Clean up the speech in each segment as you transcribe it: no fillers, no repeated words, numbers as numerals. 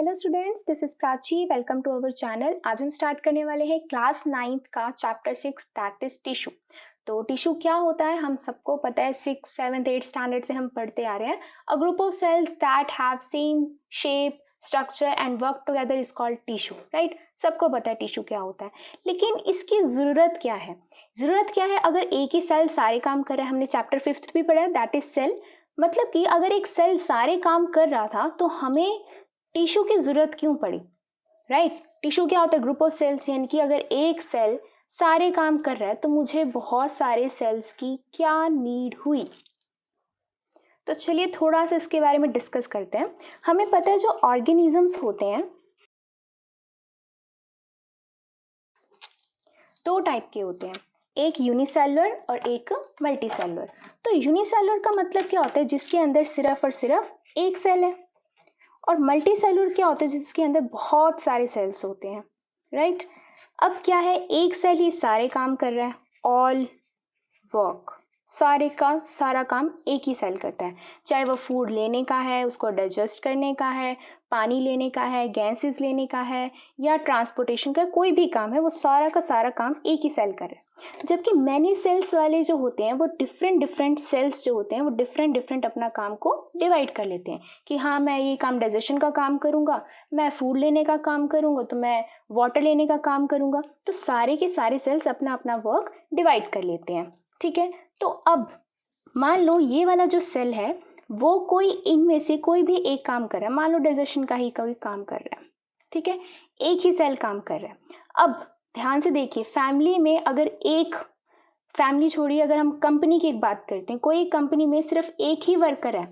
Hello students, this is Prachi. Welcome to our channel. आज हम start करने वाले हैं क्लास 9th का चैप्टर 6 दैट इज टिश्यू। तो टिश्यू क्या होता है हम सबको पता है, 6th 7th 8th स्टैंडर्ड से हम पढ़ते आ रहे हैं। A group of cells that have same shape structure and work together is called tissue, right. सबको पता है टिश्यू क्या होता है, लेकिन इसकी ज़रूरत क्या है? ज़रूरत क्या है? अगर एक ही सेल सारे काम कर रहा है, हमने चैप्टर 5th भी पढ़ा है दैट इज सेल। मतलब कि अगर एक सेल सारे काम कर रहा था तो हमें टिश्यू की जरूरत क्यों पड़ी, राइट। टिश्यू क्या होता है? ग्रुप ऑफ सेल्स, यानी कि अगर एक सेल सारे काम कर रहा है तो मुझे बहुत सारे सेल्स की क्या नीड हुई। तो चलिए थोड़ा सा इसके बारे में डिस्कस करते हैं। हमें पता है जो ऑर्गेनिजम्स होते हैं दो टाइप के होते हैं, एक यूनिसेलुलर और एक मल्टीसेलुलर। तो यूनिसेलुलर का मतलब क्या होता है? जिसके अंदर सिर्फ और सिर्फ एक सेल है। और मल्टीसेलुलर क्या होता है? जिसके अंदर बहुत सारे सेल्स होते हैं, राइट। अब क्या है, एक सेल ही सारे काम कर रहा है, ऑल वर्क, सारे का सारा काम एक ही सेल करता है। चाहे वो फूड लेने का है, उसको डाइजेस्ट करने का है, पानी लेने का है, गैसेस लेने का है, या ट्रांसपोर्टेशन का कोई भी काम है, वो सारा का सारा काम एक ही सेल कर रहा है। जबकि मैनी सेल्स वाले जो होते हैं वो डिफरेंट सेल्स जो होते हैं वो डिफरेंट अपना काम को डिवाइड कर लेते हैं कि हाँ मैं ये काम डाइजेशन का काम करूँगा, मैं फूड लेने का काम करूँगा, तो मैं वाटर लेने का काम करूँगा। तो सारे के सारे सेल्स अपना अपना वर्क डिवाइड कर लेते हैं, ठीक है। तो अब मान लो ये वाला जो सेल है वो कोई इनमें से कोई भी एक काम कर रहा है, मान लो डाइजेशन का ही कोई काम कर रहा है, ठीक है, एक ही सेल काम कर रहा है। अब ध्यान से देखिए, फैमिली में अगर एक फैमिली छोड़िए, अगर हम कंपनी की एक बात करते हैं, कोई कंपनी में सिर्फ एक ही वर्कर है,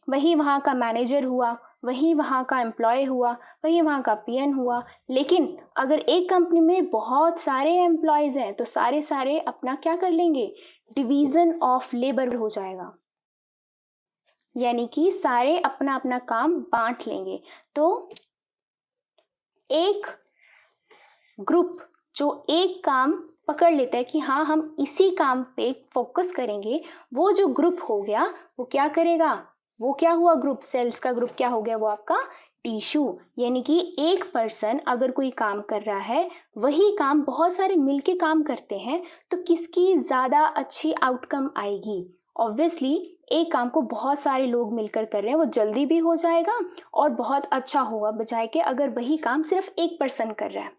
वही वहाँ का मैनेजर हुआ, वही वहाँ का एम्प्लॉय हुआ, वही वहाँ का पीएन हुआ। लेकिन अगर एक कंपनी में बहुत सारे एम्प्लॉयज हैं तो सारे सारे अपना क्या कर लेंगे, डिवीजन ऑफ लेबर हो जाएगा, यानी कि सारे अपना अपना काम बांट लेंगे। तो एक ग्रुप जो एक काम पकड़ लेता है कि हाँ हम इसी काम पे फोकस करेंगे, वो जो ग्रुप हो गया वो क्या करेगा, वो क्या हुआ, ग्रुप सेल्स का ग्रुप क्या हो गया, वो आपका टिश्यू। यानी कि एक पर्सन अगर कोई काम कर रहा है, वही काम बहुत सारे मिलके काम करते हैं, तो किसकी ज़्यादा अच्छी आउटकम आएगी? ऑब्वियसली एक काम को बहुत सारे लोग मिलकर कर रहे हैं, वो जल्दी भी हो जाएगा और बहुत अच्छा होगा, बजाय के अगर वही काम सिर्फ एक पर्सन कर रहा है।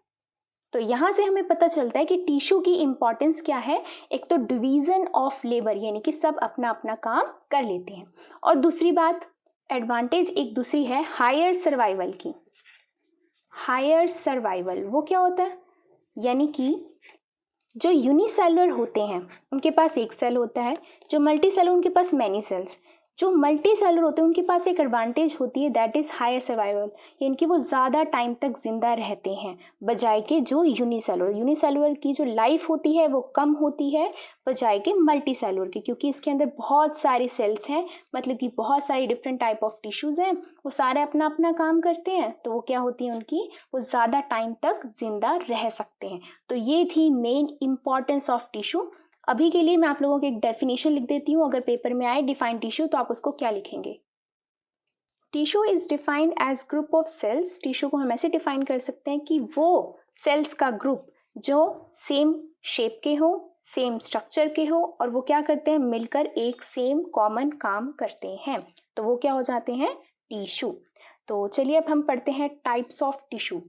तो यहाँ से हमें पता चलता है कि टिश्यू की इंपॉर्टेंस क्या है। एक तो डिवीजन ऑफ लेबर, यानी कि सब अपना अपना काम कर लेते हैं, और दूसरी बात एडवांटेज एक दूसरी है हायर सर्वाइवल की। हायर सर्वाइवल वो क्या होता है? यानी कि जो यूनिसेलुलर होते हैं उनके पास एक सेल होता है, जो मल्टी सेलुलर उनके पास मैनी सेल्स। जो मल्टी सेलुलर होते हैं उनके पास एक एडवांटेज होती है दैट इज़ हायर सर्वाइवल, यानी कि वो ज़्यादा टाइम तक जिंदा रहते हैं, बजाय के जो यूनिसेलुलर की जो लाइफ होती है वो कम होती है बजाय के मल्टी सेलुलर की, क्योंकि इसके अंदर बहुत सारे सेल्स हैं, मतलब कि बहुत सारी डिफरेंट टाइप ऑफ टिश्यूज़ हैं, वो सारे अपना अपना काम करते हैं, तो वो क्या होती है उनकी, वो ज़्यादा टाइम तक जिंदा रह सकते हैं। तो ये थी मेन इंपॉर्टेंस ऑफ टिश्यू। अभी के लिए मैं आप लोगों को एक डेफिनेशन लिख देती हूँ, अगर पेपर में आए डिफाइन टिश्यू तो आप उसको क्या लिखेंगे? Tissue is defined as group of cells. Tissue को हम ऐसे डिफाइन कर सकते हैं कि वो सेल्स का ग्रुप जो सेम शेप के हो, सेम स्ट्रक्चर के हो, और वो क्या करते हैं, मिलकर एक सेम कॉमन काम करते हैं, तो वो क्या हो जाते हैं, टिश्यू। तो चलिए अब हम पढ़ते हैं टाइप्स ऑफ टिश्यू।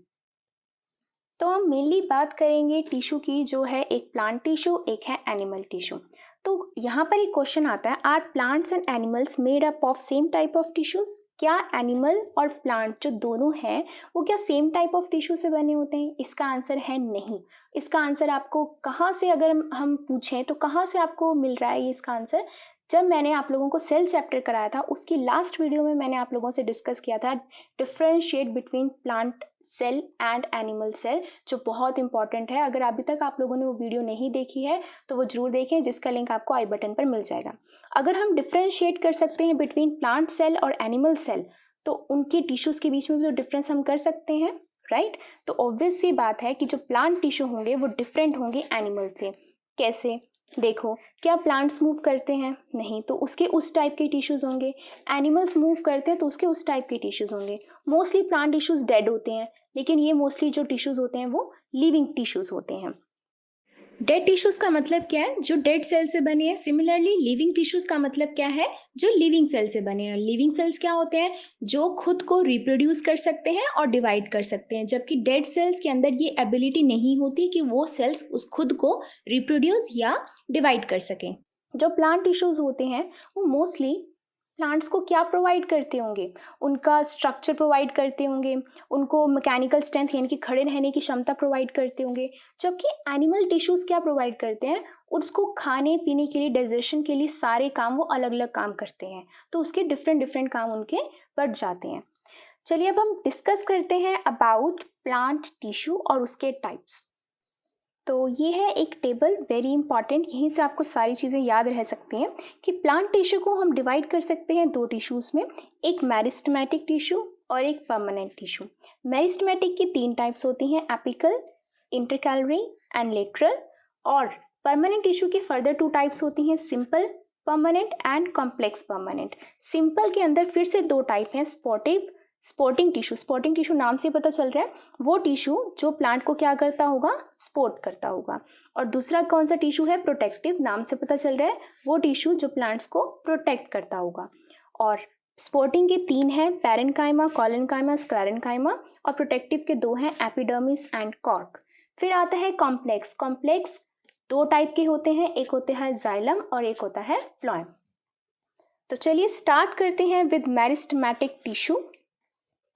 तो हम मेनली बात करेंगे टिश्यू की, जो है एक प्लांट टिश्यू, एक है एनिमल टिश्यू। तो यहाँ पर एक क्वेश्चन आता है, are plants and animals made up of same type of tissues? क्या एनिमल और प्लांट जो दोनों हैं वो क्या सेम टाइप ऑफ टिश्यू से बने होते हैं? इसका आंसर है नहीं। इसका आंसर आपको कहाँ से, अगर हम पूछें तो कहाँ से आपको मिल रहा है ये इसका आंसर? जब मैंने आप लोगों को सेल चैप्टर कराया था उसकी लास्ट वीडियो में मैंने आप लोगों से डिस्कस किया था differentiate between plant cell and animal cell, जो बहुत इंपॉर्टेंट है। अगर अभी तक आप लोगों ने वो वीडियो नहीं देखी है तो वो जरूर देखें, जिसका लिंक आपको आई बटन पर मिल जाएगा। अगर हम डिफरेंशिएट कर सकते हैं बिटवीन प्लांट सेल और एनिमल सेल, तो उनके टिश्यूज़ के बीच में भी तो डिफरेंस हम कर सकते हैं, राइट। तो ऑब्वियस सी बात है कि जो प्लांट टिश्यू होंगे वो डिफरेंट होंगे एनिमल से। कैसे? देखो, क्या प्लांट्स मूव करते हैं? नहीं, तो उसके उस टाइप के टिश्यूज़ होंगे। एनिमल्स मूव करते हैं तो उसके उस टाइप के टिश्यूज़ होंगे। मोस्टली प्लांट टिश्यूज़ डेड होते हैं, लेकिन ये मोस्टली जो टिश्यूज़ होते हैं वो लिविंग टिश्यूज़ होते हैं। डेड टिश्यूज का मतलब क्या है? जो डेड सेल से बने हैं। सिमिलरली लिविंग टिश्यूज का मतलब क्या है? जो लिविंग सेल से बने हैं। लिविंग सेल्स क्या होते हैं? जो खुद को रिप्रोड्यूस कर सकते हैं और डिवाइड कर सकते हैं, जबकि डेड सेल्स के अंदर ये एबिलिटी नहीं होती कि वो सेल्स उस खुद को रिप्रोड्यूस या डिवाइड कर सकें। जो प्लांट टिश्यूज होते हैं वो मोस्टली प्लांट्स को क्या प्रोवाइड करते होंगे? उनका स्ट्रक्चर प्रोवाइड करते होंगे, उनको मैकेनिकल स्ट्रेंथ यानी कि खड़े रहने की क्षमता प्रोवाइड करते होंगे। जबकि एनिमल टिश्यूज़ क्या प्रोवाइड करते हैं? उसको खाने पीने के लिए, डाइजेशन के लिए सारे काम वो अलग अलग काम करते हैं, तो उसके डिफरेंट डिफरेंट काम उनके बढ़ जाते हैं। चलिए अब हम डिस्कस करते हैं अबाउट प्लांट टिश्यू और उसके टाइप्स। तो ये है एक टेबल, वेरी इंपॉर्टेंट, यहीं से आपको सारी चीज़ें याद रह सकती हैं कि प्लांट टिश्यू को हम डिवाइड कर सकते हैं दो टिश्यूज़ में, एक मेरिस्टेमेटिक टिश्यू और एक परमानेंट टिश्यू। मेरिस्टेमेटिक की 3 टाइप्स होती हैं, एपिकल, इंटरकैलरी एंड लेटरल। और परमानेंट टिश्यू की फर्दर 2 टाइप्स होती हैं, simple permanent and complex permanent. Simple के अंदर फिर से 2 टाइप हैं, स्पोर्टिंग टिश्यू। स्पोर्टिंग टिश्यू नाम से पता चल रहा है वो टिश्यू जो प्लांट को क्या करता होगा? स्पोर्ट करता होगा। और दूसरा कौन सा टिश्यू है? प्रोटेक्टिव, नाम से पता चल रहा है वो टिश्यू जो प्लांट्स को प्रोटेक्ट करता होगा। और स्पोर्टिंग के 3 हैं, पैरेन्काइमा, कोलेनकाइमा, स्क्लेरेन्काइमा। और प्रोटेक्टिव के 2 हैं, एपिडर्मिस एंड कॉर्क। फिर आता है कॉम्प्लेक्स। कॉम्प्लेक्स 2 टाइप के होते हैं, एक होता है जाइलम और एक होता है फ्लोएम। तो चलिए स्टार्ट करते हैं विद मेरिस्टेमेटिक टिश्यू।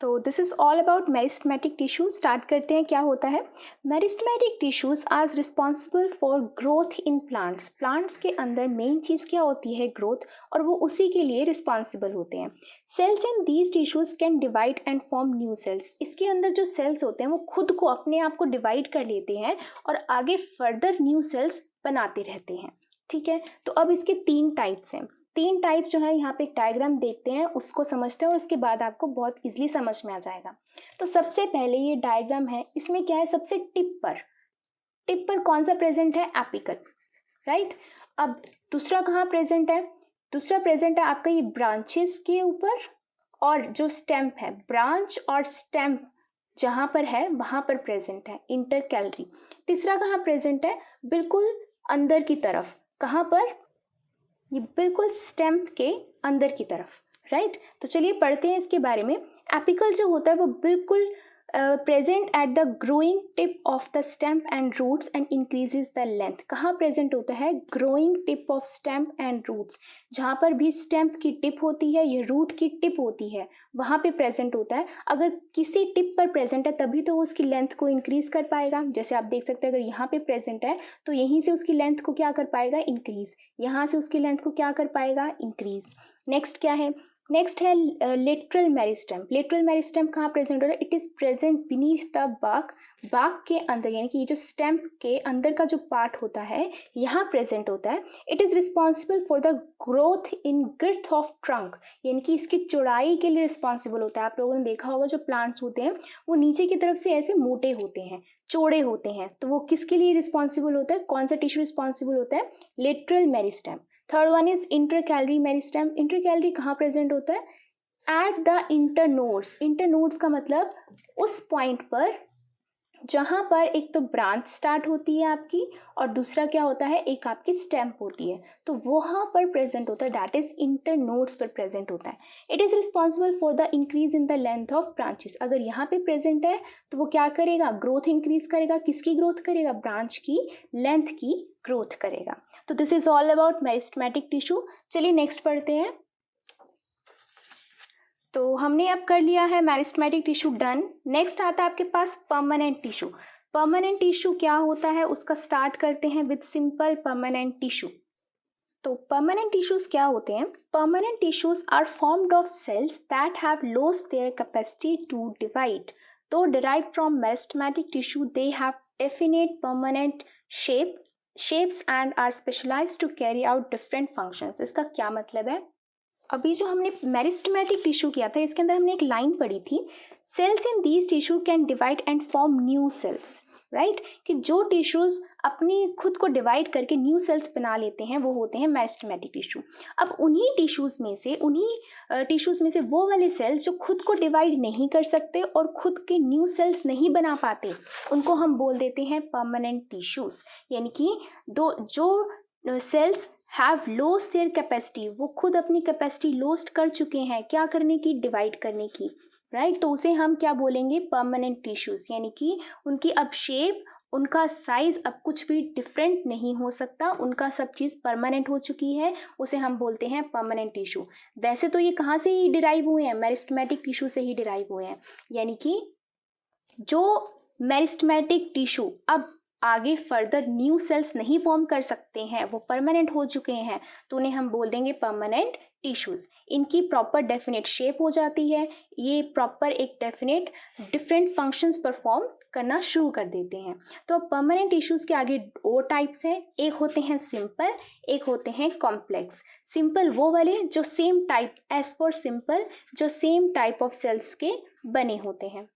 तो this is all about meristematic tissue. Start करते हैं, क्या होता है? Meristematic tissues are responsible for growth in plants. Plants के अंदर मेन चीज़ क्या होती है? ग्रोथ, और वो उसी के लिए रिस्पॉन्सिबल होते हैं। Cells in these tissues can divide and form new cells. इसके अंदर जो सेल्स होते हैं वो खुद को, अपने आप को डिवाइड कर लेते हैं और आगे फर्दर न्यू सेल्स बनाते रहते हैं। ठीक है, तो अब इसके 3 टाइप्स हैं। 3 टाइप्स जो है, यहाँ पे एक डायग्राम देखते हैं, उसको समझते हैं और उसके बाद आपको बहुत इजीली समझ में आ जाएगा। तो सबसे पहले ये डायग्राम है, इसमें क्या है? सबसे टिप पर कौन सा प्रेजेंट है? Apical, right. अब दूसरा कहाँ प्रेजेंट है? दूसरा प्रेजेंट है आपका ये ब्रांचेस के ऊपर, और जो स्टेम्प है, ब्रांच और स्टेम्प जहाँ पर है वहाँ पर प्रेजेंट है, इंटरकैलरी। तीसरा कहाँ प्रेजेंट है? बिल्कुल अंदर की तरफ। कहाँ पर? ये बिल्कुल स्टेम्प के अंदर की तरफ, राइट। तो चलिए पढ़ते हैं इसके बारे में। एपिकल जो होता है वो बिल्कुल present at the growing tip of the stem and roots and increases the length. कहाँ प्रेजेंट होता है? Growing tip of stem and roots. जहाँ पर भी स्टेम्प की टिप होती है, ये रूट की टिप होती है, वहाँ पे प्रेजेंट होता है। अगर किसी टिप पर प्रेजेंट है तभी तो वो उसकी लेंथ को इंक्रीज कर पाएगा। जैसे आप देख सकते हैं, अगर यहाँ पे प्रेजेंट है तो यहीं से उसकी लेंथ को क्या कर पाएगा? इंक्रीज। यहाँ से उसकी लेंथ को क्या कर पाएगा? इंक्रीज। नेक्स्ट क्या है? नेक्स्ट है लेटरल मेरिस्टेम। लेटरल मेरिस्टेम कहाँ प्रेजेंट हो रहा है? It is present beneath the बाक। बाक के अंदर, यानी कि ये जो स्टेम के अंदर का जो पार्ट होता है यहाँ प्रेजेंट होता है। It is responsible for the growth in girth of trunk, यानी कि इसकी चौड़ाई के लिए रिस्पॉन्सिबल होता है। आप लोगों ने देखा होगा जो प्लांट्स होते हैं वो नीचे की तरफ से ऐसे मोटे होते हैं, चौड़े होते हैं, तो वो किसके लिए रिस्पॉन्सिबल होता है? कौन सा टिश्यू रिस्पॉन्सिबल होता है? Lateral meristem. Third one is intercalary meristem. Intercalary कहाँ प्रेजेंट होता है? At the internodes. इंटरनोड्स का मतलब उस पॉइंट पर जहाँ पर एक तो ब्रांच स्टार्ट होती है आपकी, और दूसरा क्या होता है? एक आपकी स्टेम्प होती है, तो वहाँ पर प्रेजेंट होता है, दैट इज इंटरनोड्स पर प्रेजेंट होता है। It is responsible for the increase in the length of branches. अगर यहाँ पे प्रेजेंट है तो वो क्या करेगा? ग्रोथ इंक्रीज करेगा। किसकी ग्रोथ करेगा? ब्रांच की लेंथ की ग्रोथ करेगा। तो this is all about meristematic tissue. चलिए नेक्स्ट पढ़ते हैं। तो हमने अब कर लिया है मेरिस्टेमेटिक टिश्यू, डन। नेक्स्ट आता है आपके पास परमानेंट टिश्यू। परमानेंट टिश्यू क्या होता है उसका स्टार्ट करते हैं विद सिंपल परमानेंट टिश्यू। तो परमानेंट टिश्यूज क्या होते हैं? Permanent tissues are formed of cells that have lost their capacity to divide. तो derived from meristematic tissue they have definite permanent shapes and are specialised to carry out different functions. इसका क्या मतलब है? अभी जो हमने मेरिस्टेमेटिक टिश्यू किया था इसके अंदर हमने एक लाइन पढ़ी थी, cells in these tissue can divide and form new cells. Right, कि जो टिश्यूज अपनी खुद को डिवाइड करके न्यू सेल्स बना लेते हैं वो होते हैं मेरिस्टेमेटिक टिश्यू। अब उन्हीं टिश्यूज में से वो वाले सेल्स जो खुद को डिवाइड नहीं कर सकते और खुद के न्यू सेल्स नहीं बना पाते, उनको हम बोल देते हैं परमानेंट टिश्यूज। यानी कि जो cells have lost their capacity, वो खुद अपनी कैपेसिटी लॉस्ट कर चुके हैं, क्या करने की, डिवाइड करने की, राइट, तो उसे हम क्या बोलेंगे, परमानेंट टिश्यूज। यानी कि उनकी अब शेप, उनका साइज अब कुछ भी डिफरेंट नहीं हो सकता, उनका सब चीज़ परमानेंट हो चुकी है, उसे हम बोलते हैं परमानेंट टिश्यू। वैसे तो ये कहाँ से ही डिराइव हुए हैं, मेरिस्टेमेटिक टिश्यू से ही डिराइव हुए हैं। यानी कि जो मेरिस्टेमेटिक टिश्यू अब आगे फर्दर न्यू सेल्स नहीं फॉर्म कर सकते हैं, वो परमानेंट हो चुके हैं, तो उन्हें हम बोल देंगे परमानेंट टिश्यूज। इनकी प्रॉपर डेफिनेट शेप हो जाती है, ये प्रॉपर एक डेफिनेट डिफरेंट फंक्शंस परफॉर्म करना शुरू कर देते हैं। तो परमानेंट टिश्यूज के आगे दो टाइप्स हैं, एक होते हैं सिंपल, एक होते हैं कॉम्प्लेक्स। सिंपल वो वाले जो same type, as for simple, जो सेम टाइप ऑफ सेल्स के बने होते हैं,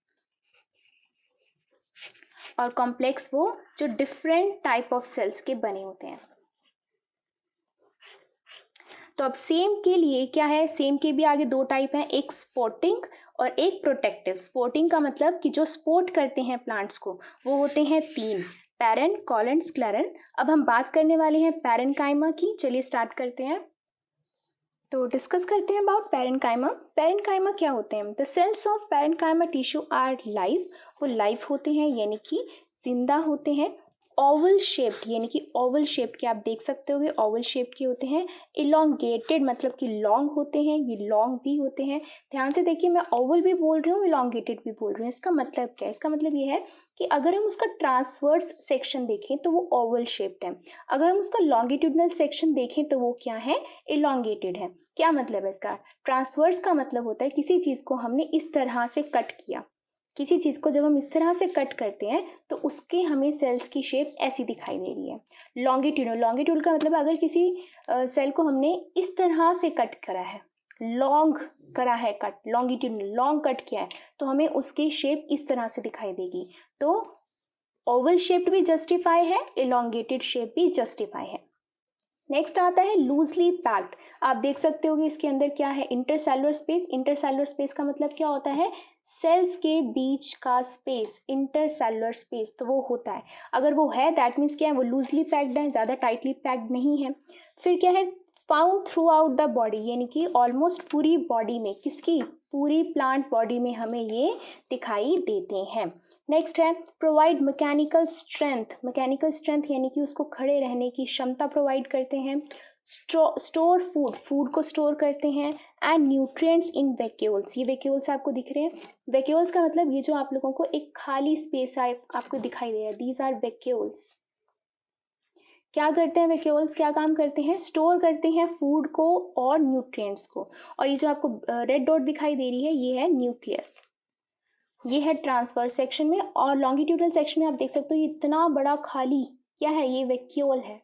और कॉम्प्लेक्स वो जो डिफरेंट टाइप ऑफ सेल्स के बने होते हैं। तो अब सेम के लिए क्या है, सेम के भी आगे दो टाइप हैं, एक स्पोर्टिंग और एक प्रोटेक्टिव। स्पोर्टिंग का मतलब कि जो स्पोर्ट करते हैं प्लांट्स को, वो होते हैं तीन, पैरेन, कॉलन, स्क्लेरन। अब हम बात करने वाले हैं पैरेनकाइमा की। चलिए स्टार्ट करते हैं। तो डिस्कस करते हैं अबाउट पैरेनकाइमा। पैरेनकाइमा क्या होते हैं? The cells of parenchyma tissue are live, वो लाइव होते हैं यानी कि जिंदा होते हैं। ओवल शेप्ड, यानी कि ओवल शेप्ड के आप देख सकते होगे, ओवल शेप्ड के होते हैं। इलोंगेटेड मतलब कि लॉन्ग होते हैं, ये लॉन्ग भी होते हैं। ध्यान से देखिए, मैं ओवल भी बोल रही हूँ, इलोंगेटेड भी बोल रही हूँ। इसका मतलब क्या है? इसका मतलब ये है कि अगर हम उसका ट्रांसवर्स सेक्शन देखें तो वो ओवल शेप्ड है, अगर हम उसका लॉन्गिट्यूडनल सेक्शन देखें तो वो क्या है, इलोंगेटेड है। क्या मतलब है इसका? ट्रांसवर्स का मतलब होता है किसी चीज़ को हमने इस तरह से कट किया, किसी चीज़ को जब हम इस तरह से कट करते हैं तो उसके हमें सेल्स की शेप ऐसी दिखाई दे रही है। लॉन्गिट्यूड का मतलब अगर किसी सेल को हमने इस तरह से कट करा है, लॉन्ग करा है कट, लॉन्गिट्यूडनल लॉन्ग कट किया है, तो हमें उसकी शेप इस तरह से दिखाई देगी। तो ओवल शेप्ड भी जस्टिफाई है, इलोंगेटेड शेप भी जस्टिफाई है। नेक्स्ट आता है लूजली पैक्ड। आप देख सकते होगे इसके अंदर क्या है, इंटरसेलुलर स्पेस। इंटरसेलुलर स्पेस का मतलब क्या होता है? सेल्स के बीच का स्पेस, इंटरसेलुलर स्पेस, तो वो होता है। अगर वो है दैट मीन्स क्या है, वो लूजली पैक्ड है, ज़्यादा टाइटली पैक्ड नहीं है। फिर क्या है, found through out the body, यानी कि ऑलमोस्ट पूरी बॉडी में, किसकी, पूरी प्लांट बॉडी में हमें ये दिखाई देते हैं। नेक्स्ट है provide mechanical strength. Mechanical strength यानी कि उसको खड़े रहने की क्षमता प्रोवाइड करते हैं। स्टोर फूड को स्टोर करते हैं। एंड न्यूट्रिएंट्स इन वैक्यूल्स, ये वैक्यूल्स आपको दिख रहे हैं। वैक्यूल्स का मतलब ये जो आप लोगों को एक खाली स्पेस आपको दिखाई दे रहा है, दीज आर वैक्यूल्स। क्या करते हैं वैक्यूल्स, क्या काम करते हैं? स्टोर करते हैं फूड को और न्यूट्रिएंट्स को। और ये जो आपको रेड डॉट दिखाई दे रही है, ये है न्यूक्लियस, ये है ट्रांसवर्स सेक्शन में। और लॉन्गिट्यूडनल सेक्शन में आप देख सकते हो, ये इतना बड़ा खाली क्या है, ये वैक्यूल है,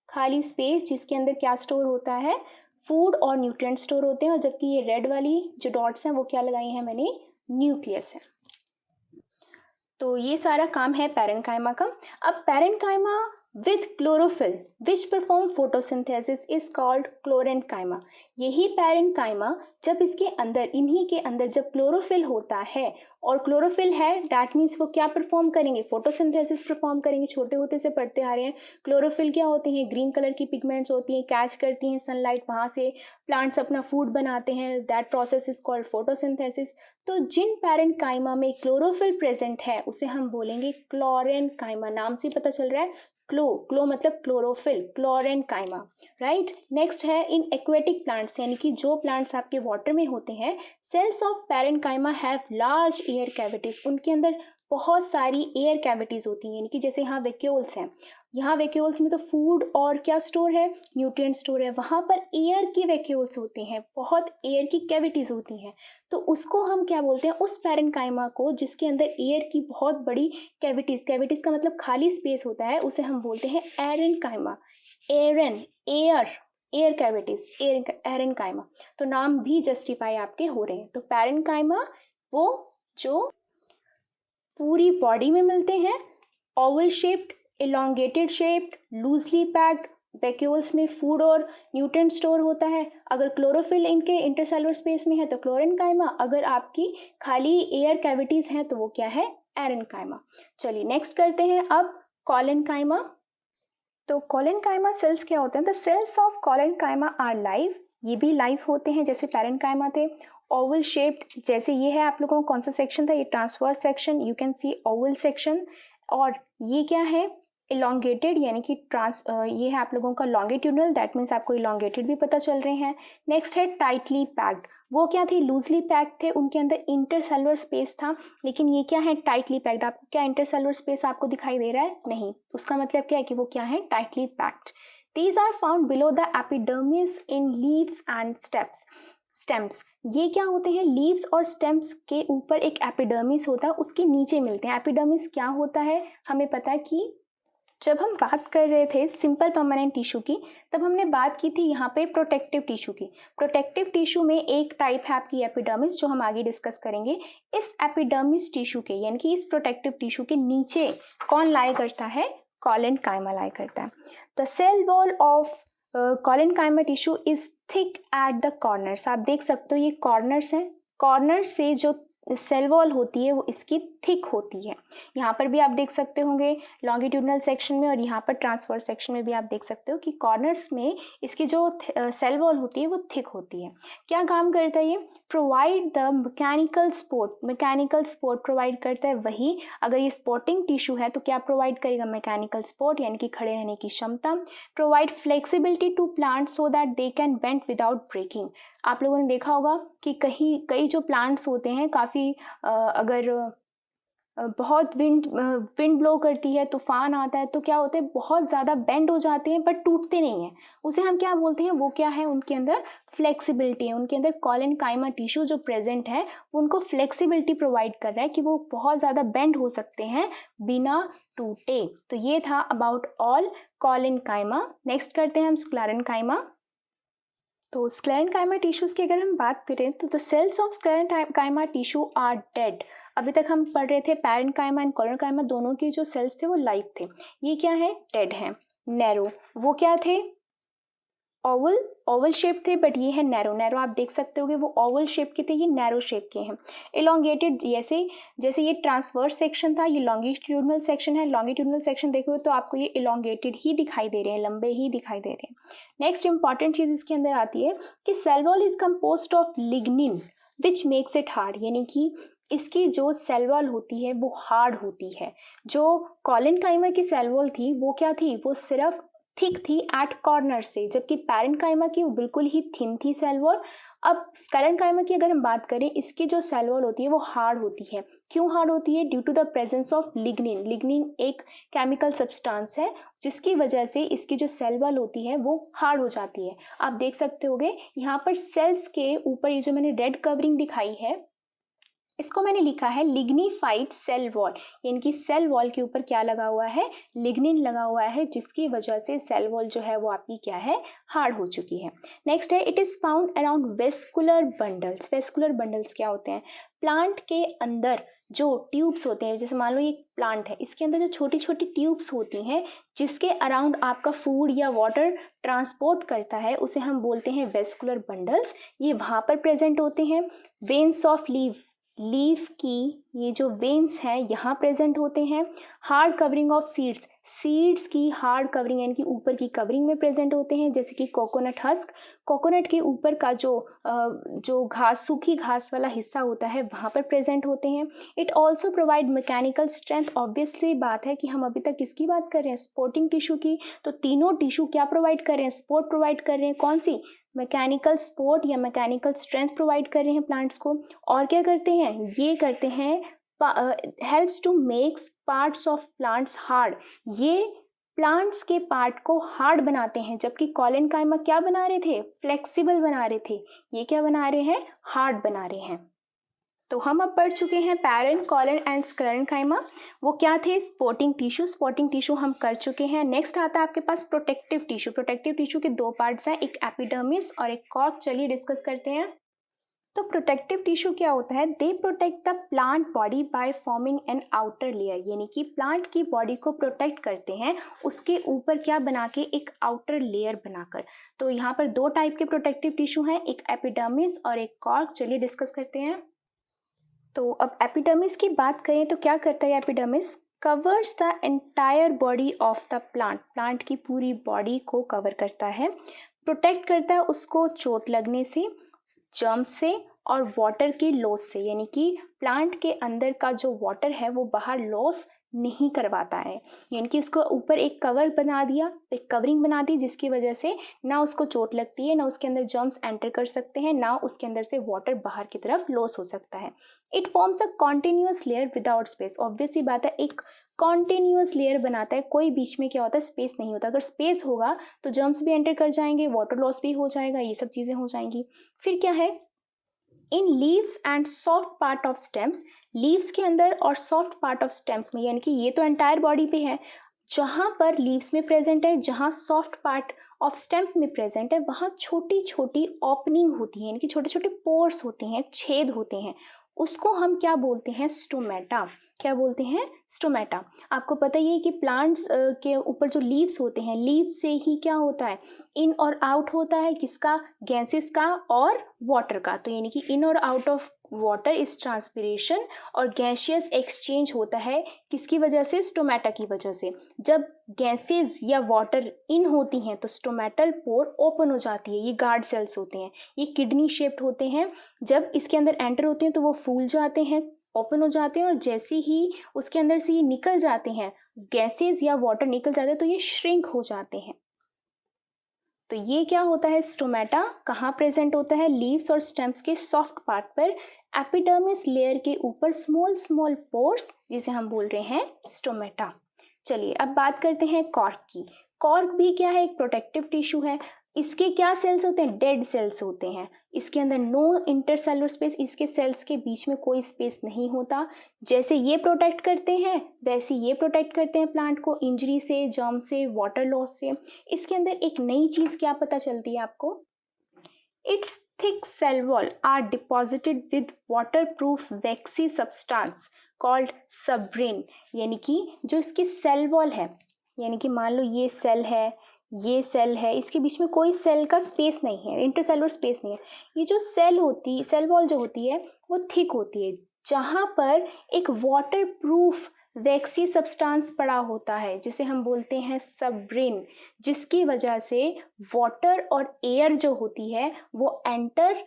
खाली स्पेस जिसके अंदर क्या स्टोर होता है, फूड और न्यूट्रिएंट स्टोर होते हैं। और जबकि ये रेड वाली जो डॉट्स हैं वो क्या लगाई हैं मैंने, न्यूक्लियस है। तो ये सारा काम है पैरेनकाइमा का। अब parenchyma with chlorophyll which perform photosynthesis is called chlorenchyma. यही पैरेनकाइमा जब इसके अंदर, इन्हीं के अंदर जब क्लोरोफिल होता है, और क्लोरोफिल है दैट मीन्स वो क्या परफॉर्म करेंगे, फोटोसिंथेसिस परफॉर्म करेंगे। छोटे होते से पढ़ते आ रहे हैं, क्लोरोफिल क्या होती हैं, ग्रीन कलर की पिगमेंट्स होती हैं, कैच करती हैं सनलाइट, वहाँ से प्लांट्स अपना फूड बनाते हैं, that process is called photosynthesis. तो जिन पैरेनकाइमा में क्लोरोफिल प्रेजेंट है उसे हम बोलेंगे क्लोरेनकाइमा। नाम से पता चल रहा है, क्लो मतलब क्लोरोफिल, क्लोरेनकाइमा, राइट। नेक्स्ट है इन एक्वेटिक प्लांट्स, यानी कि जो प्लांट्स आपके वाटर में होते हैं, cells of parenchyma have large air cavities. उनके अंदर बहुत सारी एयर कैविटीज होती हैं, यानी कि जैसे यहाँ वैक्यूल्स हैं, यहाँ वैक्यूल्स में तो फूड और क्या स्टोर है, न्यूट्रिएंट स्टोर है, वहाँ पर एयर की वैक्यूल्स होते हैं, बहुत एयर की कैविटीज होती हैं। तो उसको हम क्या बोलते हैं, उस पैरेनकाइमा को जिसके अंदर एयर की बहुत बड़ी कैविटीज, कैविटीज का मतलब खाली स्पेस होता है, उसे हम बोलते हैं एरेनकाइमा। Air cavities, aerenchyma. तो नाम भी जस्टिफाई आपके हो रहे हैं। तो पैरेनकाइमा वो जो पूरी बॉडी में मिलते हैं, Oval shaped, elongated shaped, loosely packed, vacuoles में फूड और न्यूट्रिएंट स्टोर होता है। अगर क्लोरोफिल इनके इंटरसेलुलर स्पेस में है तो क्लोरेनकाइमा, अगर आपकी खाली एयर कैविटीज हैं तो वो क्या है, एरेनकाइमा। चलिए नेक्स्ट करते हैं अब कॉलेनकाइमा। तो कॉलेनकाइमा सेल्स क्या होते हैं, the cells of collenchyma are live, ये भी लाइव होते हैं जैसे पैरेनकाइमा थे। ओवल शेप्ड, जैसे ये है, आप लोगों को कौन सा सेक्शन था, ये transverse section, you can see Oval section. और ये क्या है, इलोंगेटेड, यानी कि ये है आप लोगों का लॉन्गिट्यूडनल, दैट मीन्स आपको इलोंगेटेड भी पता चल रहे हैं। नेक्स्ट है टाइटली पैक्ड, वो क्या थे, लूजली पैक्ड थे, उनके अंदर इंटरसेलुलर स्पेस था, लेकिन ये क्या है, टाइटली पैक्ड। आपको क्या इंटरसेलुलर स्पेस आपको दिखाई दे रहा है, नहीं, उसका मतलब क्या है कि वो क्या है, tightly packed. These are found below the epidermis in leaves and stems। ये क्या होते हैं, लीव्स और स्टेम्स के ऊपर एक एपिडर्मिस होता है, उसके नीचे मिलते हैं। एपिडर्मिस क्या होता है, हमें पता है कि जब हम बात कर रहे थे सिंपल परमानेंट टिश्यू की, तब हमने बात की थी यहाँ पे प्रोटेक्टिव टिश्यू की। प्रोटेक्टिव टिश्यू में एक टाइप है आपकी एपिडर्मिस, जो हम आगे डिस्कस करेंगे। इस एपिडर्मिस टिश्यू के, यानी कि इस प्रोटेक्टिव टिश्यू के नीचे कौन लाई करता है, कॉलेनकाइमा लाई करता है। The cell wall of collenchyma tissue is thick at the corners. आप देख सकते हो ये कॉर्नर्स हैं, कॉर्नर से जो सेल वॉल होती है वो इसकी थिक होती है। यहाँ पर भी आप देख सकते होंगे लॉन्गिट्यूडनल सेक्शन में, और यहाँ पर ट्रांसवर्स सेक्शन में भी आप देख सकते हो कि कॉर्नर्स में इसकी जो सेल वॉल होती है वो थिक होती है। क्या काम करता है ये, provide the mechanical support, mechanical support provide करता है। वही अगर ये स्पोर्टिंग टिश्यू है तो क्या प्रोवाइड करेगा, मैकेनिकल सपोर्ट, यानी कि खड़े रहने की क्षमता। Provide flexibility to plant so that they can bend without breaking. आप लोगों ने देखा होगा कि कई जो प्लांट्स होते हैं काफ़ी अगर बहुत विंड ब्लो करती है, तूफान आता है, तो क्या होता है, बहुत ज़्यादा बेंड हो जाते हैं बट टूटते नहीं हैं। उसे हम क्या बोलते हैं, वो क्या है, उनके अंदर फ्लेक्सिबिलिटी है। उनके अंदर कॉलेनकाइमा टिश्यू जो प्रेजेंट है वो उनको फ्लेक्सिबिलिटी प्रोवाइड कर रहा है कि वो बहुत ज़्यादा बेंड हो सकते हैं बिना टूटे। तो ये था अबाउट ऑल कॉलेनकाइमा। नेक्स्ट करते हैं हम स्क्लेरेनकाइमा। तो स्क्लेरेनकाइमा टिश्यूज़ की अगर हम बात करें तो the cells of sclerenchyma tissue are dead. अभी तक हम पढ़ रहे थे पैरेनकाइमा एंड कॉलेनकाइमा दोनों के जो सेल्स थे वो लाइव थे, ये क्या है, डेड है। नैरो, वो क्या थे, ओवल शेप थे, बट ये है नैरो। आप देख सकते होगे वो ओवल शेप के थे, ये नैरो शेप के हैं। इलोंगेटेड, जैसे ये ट्रांसवर्स सेक्शन था, ये लॉन्गिट्यूडनल सेक्शन है। लॉन्गिट्यूडनल सेक्शन देखोगे तो आपको ये इलोंगेटेड ही दिखाई दे रहे हैं, लंबे ही दिखाई दे रहे हैं। नेक्स्ट इंपॉर्टेंट चीज़ इसके अंदर आती है कि cell wall is composed of lignin which makes it hard, यानी कि इसकी जो सेल वॉल होती है वो हार्ड होती है। जो कॉलेनकाइमा की सेल वॉल थी वो क्या थी, वो सिर्फ थिक थी एट कॉर्नर से, जबकि पैरेनकाइमा की वो बिल्कुल ही थिन थी सेल वॉल। अब स्क्लेरेनकाइमा की अगर हम बात करें, इसकी जो सेल वॉल होती है वो हार्ड होती है। क्यों हार्ड होती है, due to the presence of lignin. Lignin एक केमिकल सब्सटेंस है जिसकी वजह से इसकी जो सेल वॉल होती है वो हार्ड हो जाती है। आप देख सकते होगे यहाँ पर सेल्स के ऊपर ये जो मैंने रेड कवरिंग दिखाई है, इसको मैंने लिखा है लिग्निफाइड सेल वॉल, यानी कि सेल वॉल के ऊपर क्या लगा हुआ है, लिग्निन लगा हुआ है, जिसकी वजह से सेल वॉल जो है वो आपकी क्या है, हार्ड हो चुकी है। नेक्स्ट है it is found around vascular bundles. Vascular bundles क्या होते हैं, प्लांट के अंदर जो ट्यूब्स होते हैं, जैसे मान लो ये प्लांट है, इसके अंदर जो छोटी छोटी ट्यूब्स होती हैं जिसके अराउंड आपका फूड या वाटर ट्रांसपोर्ट करता है, उसे हम बोलते हैं वेस्कुलर बंडल्स। ये वहाँ पर प्रेजेंट होते हैं। वेन्स ऑफ लीफ की ये जो वेन्स हैं यहाँ प्रेजेंट होते हैं। हार्ड कवरिंग ऑफ सीड्स की हार्ड कवरिंग, यानी कि ऊपर की कवरिंग में प्रेजेंट होते हैं, जैसे कि कोकोनट हस्क, कोकोनट के ऊपर का जो घास, सूखी घास वाला हिस्सा होता है वहाँ पर प्रेजेंट होते हैं। It also provide mechanical strength. Obviously बात है कि हम अभी तक किसकी बात कर रहे हैं, सपोर्टिंग टिश्यू की। तो तीनों टिश्यू क्या प्रोवाइड कर रहे हैं, सपोर्ट प्रोवाइड कर रहे हैं। कौन सी, मैकेनिकल सपोर्ट या मैकेनिकल स्ट्रेंथ प्रोवाइड कर रहे हैं प्लांट्स को। और क्या करते हैं, ये करते हैं helps to makes parts of plants hard. ये प्लांट्स के पार्ट को हार्ड बनाते हैं, जबकि कॉलेनकाइमा क्या बना रहे थे, फ्लेक्सिबल बना रहे थे। ये क्या बना रहे हैं, हार्ड बना रहे हैं। तो हम अब पढ़ चुके हैं पैरेन, कॉलन एंड स्क्लेरेनकाइमा। वो क्या थे, स्पोर्टिंग टिश्यू हम कर चुके हैं। नेक्स्ट आता है आपके पास प्रोटेक्टिव टिश्यू। प्रोटेक्टिव टिश्यू के दो पार्ट्स हैं, एक एपिडर्मिस और एक कॉर्क। चलिए डिस्कस करते हैं। तो प्रोटेक्टिव टिश्यू क्या होता है? They protect the plant body by forming an outer layer, यानी कि प्लांट की बॉडी को प्रोटेक्ट करते हैं उसके ऊपर क्या बना के, एक आउटर लेयर बनाकर। तो यहाँ पर दो टाइप के प्रोटेक्टिव टिश्यू हैं, एक एपिडर्मिस और एक कॉर्क। चलिए डिस्कस करते हैं। तो अब एपिडर्मिस की बात करें तो क्या करता है epidermis? Covers the entire body of the plant, plant की पूरी बॉडी को कवर करता है, प्रोटेक्ट करता है उसको चोट लगने से, जर्म से और वाटर के लॉस से, यानी कि प्लांट के अंदर का जो वाटर है वो बाहर लॉस नहीं करवाता है। यानी कि उसको ऊपर एक कवर बना दिया, एक कवरिंग बना दी, जिसकी वजह से ना उसको चोट लगती है, ना उसके अंदर जर्म्स एंटर कर सकते हैं, ना उसके अंदर से वाटर बाहर की तरफ लॉस हो सकता है। It forms a continuous layer without space. Obvious सी बात है, एक कॉन्टिन्यूअस लेयर बनाता है, कोई बीच में क्या होता है, स्पेस नहीं होता। अगर स्पेस होगा तो जर्म्स भी एंटर कर जाएंगे, वाटर लॉस भी हो जाएगा, ये सब चीज़ें हो जाएंगी। फिर क्या है, in leaves and soft part of stems, leaves के अंदर और सॉफ्ट पार्ट ऑफ स्टेम्स में, यानी कि ये तो एंटायर बॉडी पे है, जहाँ पर लीव्स में प्रेजेंट है, जहाँ सॉफ्ट पार्ट ऑफ स्टेम में प्रेजेंट है, वहाँ छोटी छोटी ओपनिंग होती है, यानी कि छोटे छोटे पोर्स होते हैं, छेद होते हैं, उसको हम क्या बोलते हैं, स्टोमेटा। क्या बोलते हैं? स्टोमेटा। आपको पता ही है कि प्लांट्स के ऊपर जो लीव्स होते हैं, लीव्स से ही क्या होता है, इन और आउट होता है, किसका? गैसेस का और वाटर का। तो यानी कि इन और out of water is transpiration, और गैसियस एक्सचेंज होता है किसकी वजह से? स्टोमेटा की वजह से। जब गैसेस या वाटर इन होती हैं तो स्टोमेटल पोर ओपन हो जाती है। ये गार्ड सेल्स होते हैं, ये किडनी शेप्ड होते हैं, जब इसके अंदर एंटर होते हैं तो वो फूल जाते हैं, ओपन हो जाते हैं, और जैसे ही उसके अंदर से ये निकल जाते हैं, गैसेस या वाटर निकल जाते हैं, तो ये श्रिंक हो जाते हैं। तो ये क्या होता है, स्टोमेटा कहाँ प्रेजेंट होता है? लीव्स और स्टेम्स के सॉफ्ट पार्ट पर, एपिडर्मिस लेयर के ऊपर स्मॉल स्मॉल पोर्स, जिसे हम बोल रहे हैं स्टोमेटा। चलिए अब बात करते हैं कॉर्क की। कॉर्क भी क्या है? एक प्रोटेक्टिव टिश्यू है। इसके क्या सेल्स होते हैं? डेड सेल्स होते हैं। इसके अंदर नो इंटरसेलुलर स्पेस, इसके सेल्स के बीच में कोई स्पेस नहीं होता। जैसे ये प्रोटेक्ट करते हैं वैसे ये प्रोटेक्ट करते हैं प्लांट को इंजरी से, जर्म से, वाटर लॉस से। इसके अंदर एक नई चीज क्या पता चलती है आपको? It's thick cell wall are deposited with waterproof waxy substance called suberin। यानी कि जो इसकी सेल वॉल है, यानी कि मान लो ये सेल है, ये सेल है, इसके बीच में कोई सेल का स्पेस नहीं है, इंटरसेलुलर स्पेस नहीं है। ये जो सेल वॉल जो होती है वो थिक होती है, जहाँ पर एक वाटरप्रूफ वैक्सी सब्सटेंस पड़ा होता है, जिसे हम बोलते हैं सबरिन, जिसकी वजह से वाटर और एयर जो होती है वो एंटर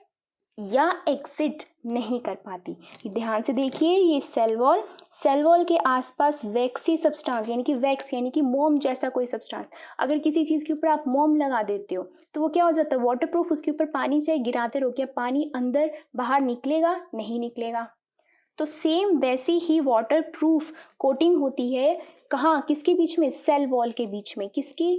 या एग्जिट नहीं कर पाती। ध्यान से देखिए, ये सेल वॉल के आसपास वैक्सी सब्सटेंस, यानी कि वैक्स यानी कि मोम जैसा कोई सब्सटेंस, अगर किसी चीज़ के ऊपर आप मोम लगा देते हो तो वो क्या हो जाता है, वाटरप्रूफ। उसके ऊपर पानी चाहे गिराते रहो, क्या पानी अंदर बाहर निकलेगा? नहीं निकलेगा। तो सेम वैसी ही वाटरप्रूफ कोटिंग होती है, कहाँ? किसके बीच में? सेल वॉल के बीच में। किसकी?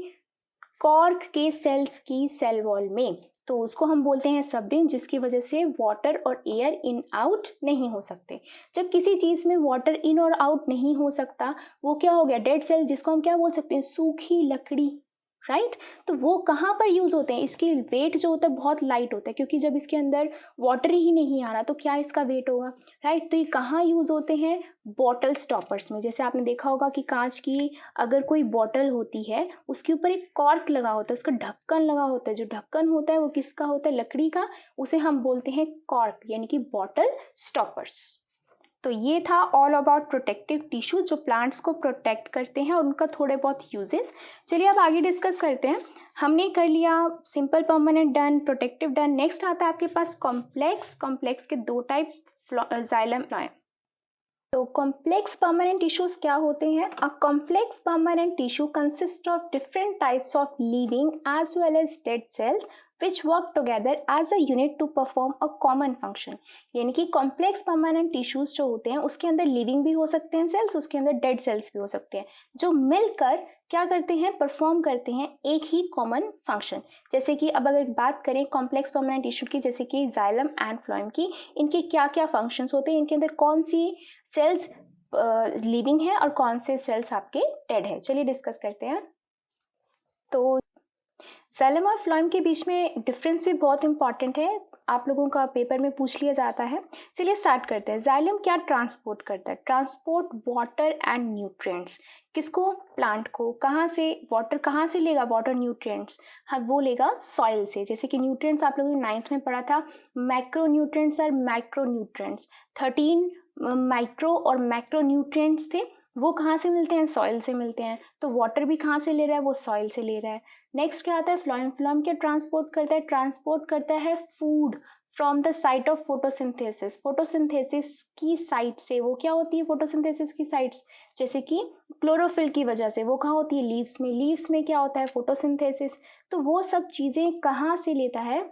कॉर्क के सेल्स की सेल वॉल में। तो उसको हम बोलते हैं सबरिन, जिसकी वजह से वाटर और एयर इन आउट नहीं हो सकते। जब किसी चीज़ में वाटर इन और आउट नहीं हो सकता, वो क्या हो गया? डेड सेल, जिसको हम क्या बोल सकते हैं? सूखी लकड़ी, राइट। तो वो कहाँ पर यूज़ होते हैं? इसकी वेट जो होता है बहुत लाइट होता है, क्योंकि जब इसके अंदर वाटर ही नहीं आ रहा तो क्या इसका वेट होगा, राइट। तो ये कहाँ यूज़ होते हैं? बॉटल स्टॉपर्स में। जैसे आपने देखा होगा कि कांच की अगर कोई बॉटल होती है, उसके ऊपर एक कॉर्क लगा होता है, उसका ढक्कन लगा होता है। जो ढक्कन होता है वो किसका होता है? लकड़ी का। उसे हम बोलते हैं कॉर्क, यानी कि बॉटल स्टॉपर्स। तो ये था ऑल अबाउट प्रोटेक्टिव टिश्यू, जो प्लांट्स को प्रोटेक्ट करते हैं और उनका थोड़े बहुत यूजेस। चलिए अब आगे डिस्कस करते हैं। हमने कर लिया simple permanent done, protective done. Next आता है आपके पास कॉम्प्लेक्स। कॉम्प्लेक्स के दो टाइप जाइलम आए। तो कॉम्प्लेक्स परमानेंट टिश्यूज क्या होते हैं? A complex permanent tissue consist of different types of living as well as dead cells which work together as a unit to perform a common function। यानी कि complex permanent tissues जो होते हैं उसके अंदर लिविंग भी हो सकते हैं सेल्स, उसके अंदर डेड सेल्स भी हो सकते हैं, जो मिलकर क्या करते हैं? परफॉर्म करते हैं एक ही कॉमन फंक्शन। जैसे कि अब अगर बात करें कॉम्प्लेक्स परमानेंट टिश्यू की, जैसे कि जाइलम एंड फ्लोएम की, इनके क्या क्या फंक्शंस होते हैं, इनके अंदर कौन सी सेल्स लिविंग है और कौन से सेल्स आपके डेड है। चलिए डिस्कस करते हैं। तो जाइलम और फ्लोएम के बीच में डिफरेंस भी बहुत इंपॉर्टेंट है, आप लोगों का पेपर में पूछ लिया जाता है। चलिए स्टार्ट करते हैं। जाइलम क्या ट्रांसपोर्ट करता है? Transport water and nutrients. किसको? प्लांट को। कहाँ से? वाटर कहाँ से लेगा? वाटर न्यूट्रिएंट्स हाँ वो लेगा सॉइल से। जैसे कि न्यूट्रिएंट्स आप लोगों ने 9th में पढ़ा था, मैक्रो न्यूट्रिएंट्स और माइक्रो न्यूट्रिएंट्स। 13 माइक्रो और मैक्रो न्यूट्रिएंट्स थे, वो कहाँ से मिलते हैं? सॉइल से मिलते हैं। तो वाटर भी कहाँ से ले रहा है? वो सॉइल से ले रहा है। नेक्स्ट क्या आता है? फ्लोएम। फ्लोएम क्या ट्रांसपोर्ट करता है? ट्रांसपोर्ट करता है food from the site of photosynthesis. Photosynthesis की साइट से, वो क्या होती है फोटोसिंथेसिस की साइट्स? जैसे कि क्लोरोफिल की वजह से, वो कहाँ होती है? लीव्स में। लीव्स में क्या होता है? फोटोसिंथेसिस। तो वो सब चीज़ें कहाँ से लेता है?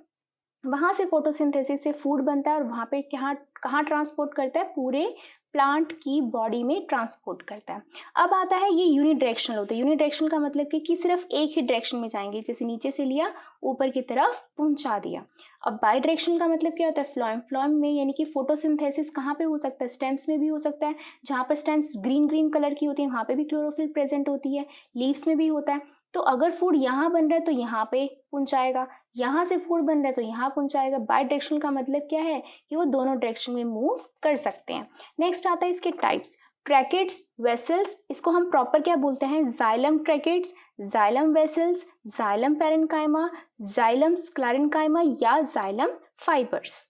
वहाँ से फोटोसिंथेसिस से फूड बनता है और वहाँ पे कहाँ ट्रांसपोर्ट करता है? पूरे प्लांट की बॉडी में ट्रांसपोर्ट करता है। अब आता है ये यूनिडायरेक्शनल होता है। यूनिडायरेक्शनल का मतलब कि सिर्फ एक ही डायरेक्शन में जाएंगे, जैसे नीचे से लिया ऊपर की तरफ पहुंचा दिया। अब बाई डायरेक्शनल का मतलब क्या होता है? फ्लोएम। फ्लोएम में यानी कि फोटोसिंथेसिस कहाँ पे हो सकता है? स्टेम्स में भी हो सकता है, जहाँ पर स्टेम्स ग्रीन ग्रीन कलर की होती है वहाँ पे भी क्लोरोफिल प्रेजेंट होती है। लीव्स में भी होता है। तो अगर फूड यहाँ बन रहा है तो यहाँ पे पहुंचाएगा, यहाँ से फूड बन रहा है तो यहाँ पहुंचाएगा। बाई डायरेक्शनल का मतलब क्या है? कि वो दोनों डायरेक्शन में मूव कर सकते हैं। नेक्स्ट आता है इसके टाइप्स। ट्रैकेट्स, वेसल्स, इसको हम प्रॉपर क्या बोलते हैं? Xylem tracheids, xylem vessels, xylem parenchyma, xylem sclerenchyma या जाइलम फाइबर्स।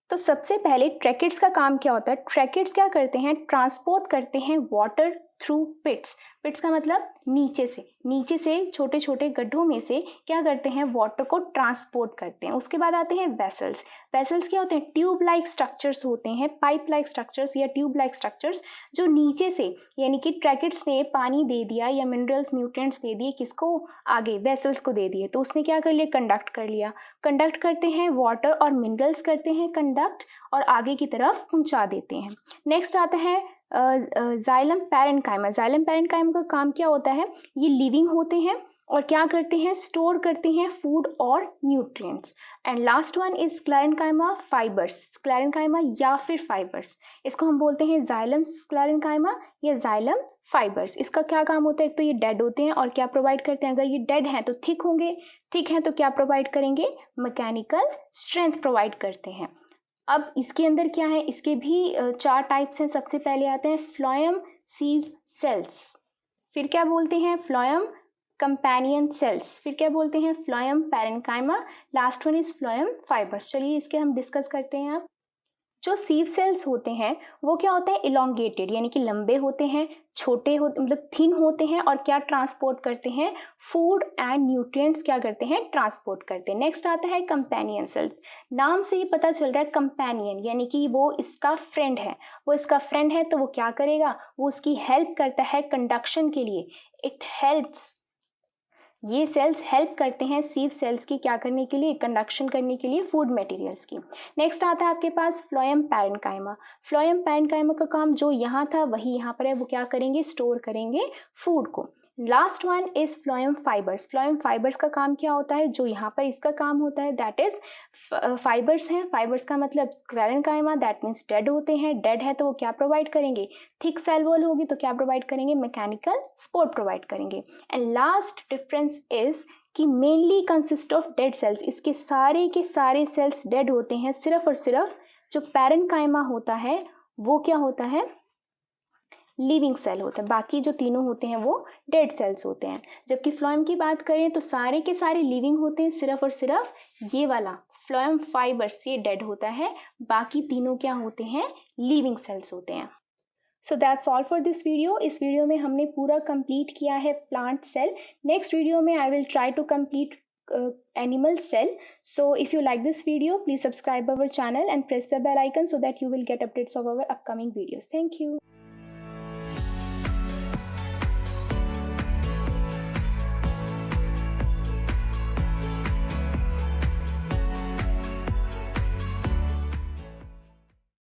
तो सबसे पहले ट्रैकेट्स का काम क्या होता है? ट्रैकेट्स क्या करते हैं? ट्रांसपोर्ट करते हैं वाटर थ्रू पिट्स। पिट्स का मतलब नीचे से छोटे छोटे गड्ढों में से क्या करते हैं? वाटर को ट्रांसपोर्ट करते हैं। उसके बाद आते हैं वेसल्स। वेसल्स क्या होते हैं? ट्यूब लाइक स्ट्रक्चर्स होते हैं, पाइप लाइक स्ट्रक्चर्स या ट्यूब लाइक स्ट्रक्चर्स, जो नीचे से यानी कि ट्रैकेट्स ने पानी दे दिया या मिनरल्स न्यूट्रिएंट्स दे दिए, किसको? आगे वेसल्स को दे दिए, तो उसने क्या कर लिया? कंडक्ट कर लिया। कंडक्ट करते हैं वाटर और मिनरल्स करते हैं कंडक्ट और आगे की तरफ पहुंचा देते हैं। नेक्स्ट आता है जाइलम पैरेन्काइमा। जाइलम पैरेन्काइमा का काम क्या होता है? ये लिविंग होते हैं और क्या करते हैं? स्टोर करते हैं फूड और nutrients. And last one is sclerenchyma fibres. Sclerenchyma या फिर फाइबर्स, इसको हम बोलते हैं जाइलम स्क्लेरेन्काइमा या जाइलम फाइबर्स। इसका क्या काम होता है? एक तो ये डेड होते हैं और क्या प्रोवाइड करते हैं? अगर ये डेड हैं तो थिक होंगे, थिक हैं तो क्या प्रोवाइड करेंगे? मैकेनिकल स्ट्रेंथ प्रोवाइड करते हैं। अब इसके अंदर क्या है? इसके भी 4 टाइप्स हैं। सबसे पहले आते हैं फ्लोएम सीव सेल्स, फिर क्या बोलते हैं? फ्लोएम कंपेनियन सेल्स, फिर क्या बोलते हैं? Phloem parenchyma, last one is phloem fibres. चलिए इसके हम डिस्कस करते हैं। अब जो सीव सेल्स होते हैं वो क्या होते हैं? इलोंगेटेड यानी कि लंबे होते हैं, छोटे होते मतलब थिन होते हैं और क्या ट्रांसपोर्ट करते हैं? फूड एंड न्यूट्रिएंट्स क्या करते हैं? ट्रांसपोर्ट करते हैं। नेक्स्ट आता है कंपेनियन सेल्स। नाम से ही पता चल रहा है कंपेनियन यानी कि वो इसका फ्रेंड है। वो इसका फ्रेंड है तो वो क्या करेगा? वो उसकी हेल्प करता है कंडक्शन के लिए। इट हेल्प्स, ये सेल्स हेल्प करते हैं सीव सेल्स की क्या करने के लिए? कंडक्शन करने के लिए फूड मटेरियल्स की। नेक्स्ट आता है आपके पास फ्लोएम पैरेन्काइमा। फ्लोएम पैरेन्काइमा का काम जो यहाँ था वही यहाँ पर है, वो क्या करेंगे? स्टोर करेंगे फूड को। Last one is phloem fibres. Phloem fibres का काम क्या होता है? जो यहाँ पर इसका काम होता है दैट इज फाइबर्स हैं। फाइबर्स का मतलब स्क्लेरेन्काइमा, दैट मीन्स डेड होते हैं। डेड है तो वो क्या प्रोवाइड करेंगे? थिक सेल वॉल होगी तो क्या प्रोवाइड करेंगे? मैकेनिकल सपोर्ट प्रोवाइड करेंगे। एंड लास्ट डिफरेंस इज कि mainly consist of dead cells. इसके सारे के सारे सेल्स डेड होते हैं, सिर्फ और सिर्फ जो पैरेन्काइमा होता है वो क्या होता है? लिविंग सेल होता है। बाकी जो तीनों होते हैं वो डेड सेल्स होते हैं। जबकि फ्लोएम की बात करें तो सारे के सारे लिविंग होते हैं, सिर्फ और सिर्फ ये वाला फ्लोएम फाइबर्स ये डेड होता है, बाकी तीनों क्या होते हैं? लिविंग सेल्स होते हैं। So that's all for this video. इस वीडियो में हमने पूरा कंप्लीट किया है प्लांट सेल। नेक्स्ट वीडियो में I will try to complete animal cell. So if you like this video, please subscribe our channel and press the bell icon so that you will get updates of our upcoming videos. Thank you.